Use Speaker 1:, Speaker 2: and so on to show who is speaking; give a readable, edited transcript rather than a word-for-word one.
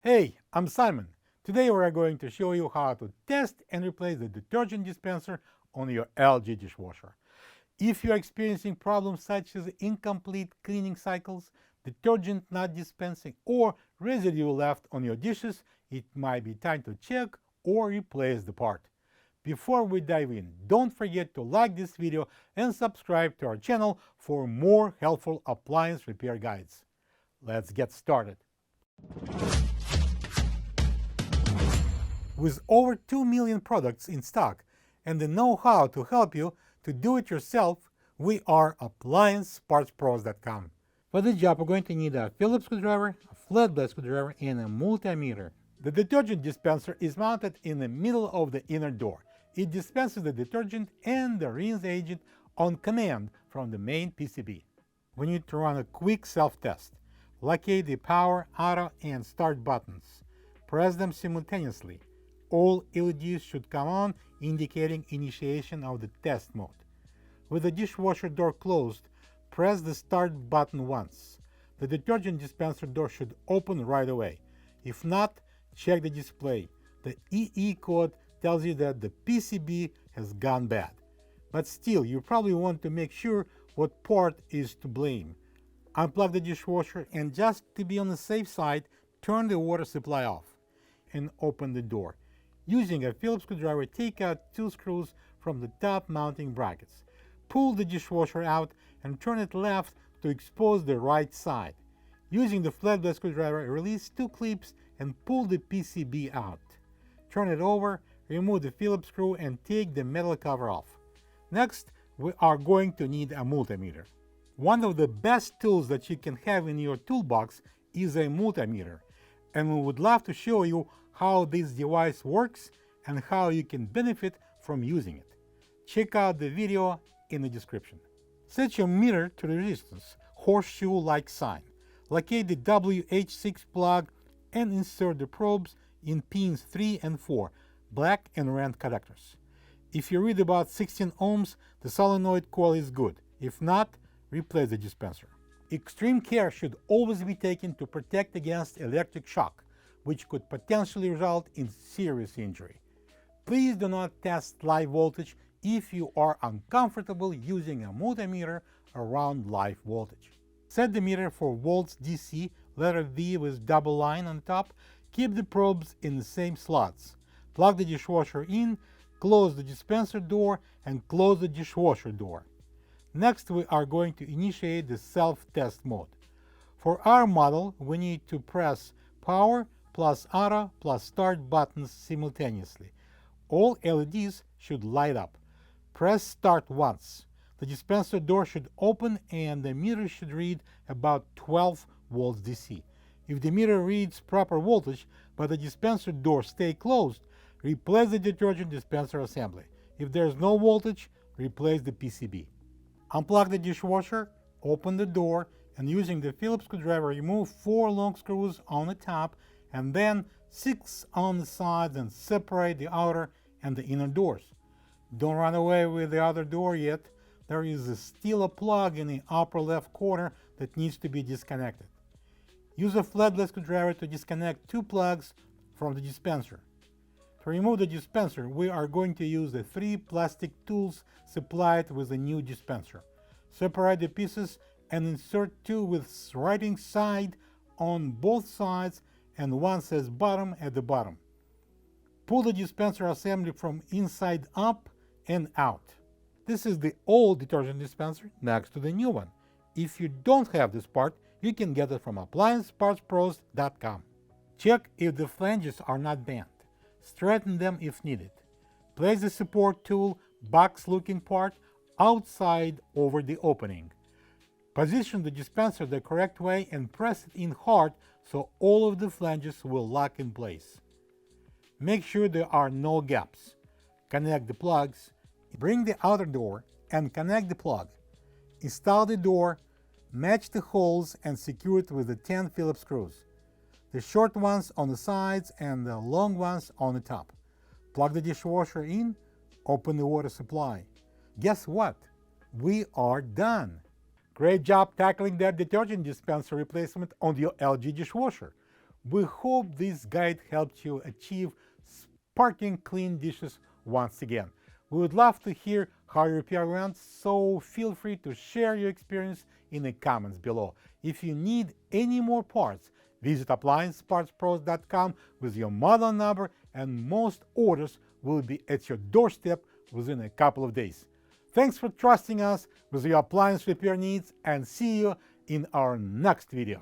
Speaker 1: Hey, I'm Simon. Today we are going to show you how to test and replace the detergent dispenser on your LG dishwasher. If you are experiencing problems such as incomplete cleaning cycles, detergent not dispensing, or residue left on your dishes, it might be time to check or replace the part. Before we dive in, don't forget to like this video and subscribe to our channel for more helpful appliance repair guides. Let's get started. With over 2 million products in stock and the know-how to help you to do it yourself, we are AppliancePartsPros.com. For this job, we're going to need a Phillips screwdriver, a flat screwdriver, and a multimeter. The detergent dispenser is mounted in the middle of the inner door. It dispenses the detergent and the rinse agent on command from the main PCB. We need to run a quick self-test. Locate the power, auto, and start buttons. Press them simultaneously. All LEDs should come on, indicating initiation of the test mode. With the dishwasher door closed, press the start button once. The detergent dispenser door should open right away. If not, check the display. The EE code tells you that the PCB has gone bad. But still, you probably want to make sure what part is to blame. Unplug the dishwasher and, just to be on the safe side, turn the water supply off and open the door. Using a Phillips screwdriver, take out 2 screws from the top mounting brackets. Pull the dishwasher out and turn it left to expose the right side. Using the flat screwdriver, release 2 clips and pull the PCB out. Turn it over, remove the Phillips screw, and take the metal cover off. Next, we are going to need a multimeter. One of the best tools that you can have in your toolbox is a multimeter, and we would love to show you how this device works and how you can benefit from using it. Check out the video in the description. Set your meter to the resistance, horseshoe-like sign. Locate the WH6 plug and insert the probes in pins 3 and 4, black and red connectors. If you read about 16 ohms, the solenoid coil is good. If not, replace the dispenser. Extreme care should always be taken to protect against electric shock, which could potentially result in serious injury. Please do not test live voltage if you are uncomfortable using a multimeter around live voltage. Set the meter for volts DC, letter V with double line on top. Keep the probes in the same slots. Plug the dishwasher in, close the dispenser door, and close the dishwasher door. Next, we are going to initiate the self-test mode. For our model, we need to press power plus auto plus start buttons simultaneously. All LEDs should light up. Press start once. The dispenser door should open and the meter should read about 12 volts DC. If the meter reads proper voltage but the dispenser door stays closed, replace the detergent dispenser assembly. If there is no voltage, replace the PCB. Unplug the dishwasher, open the door, and using the Phillips screwdriver, remove 4 long screws on the top and then 6 on the sides and separate the outer and the inner doors. Don't run away with the other door yet. There is still a plug in the upper left corner that needs to be disconnected. Use a flat screwdriver to disconnect 2 plugs from the dispenser. To remove the dispenser, we are going to use the 3 plastic tools supplied with the new dispenser. Separate the pieces and insert 2 with writing side on both sides and 1 says bottom at the bottom. Pull the dispenser assembly from inside up and out. This is the old detergent dispenser next to the new one. If you don't have this part, you can get it from AppliancePartsPros.com. Check if the flanges are not bent. Straighten them if needed. Place the support tool, box-looking part, outside over the opening. Position the dispenser the correct way and press it in hard so all of the flanges will lock in place. Make sure there are no gaps. Connect the plugs. Bring the outer door and connect the plug. Install the door, match the holes and secure it with the 10 Phillips screws. The short ones on the sides and the long ones on the top. Plug the dishwasher in, open the water supply. Guess what? We are done. Great job tackling that detergent dispenser replacement on your LG dishwasher. We hope this guide helped you achieve sparkling clean dishes once again. We would love to hear how your repair went, so feel free to share your experience in the comments below. If you need any more parts, visit appliancepartspros.com with your model number, and most orders will be at your doorstep within a couple of days. Thanks for trusting us with your appliance repair needs, and see you in our next video.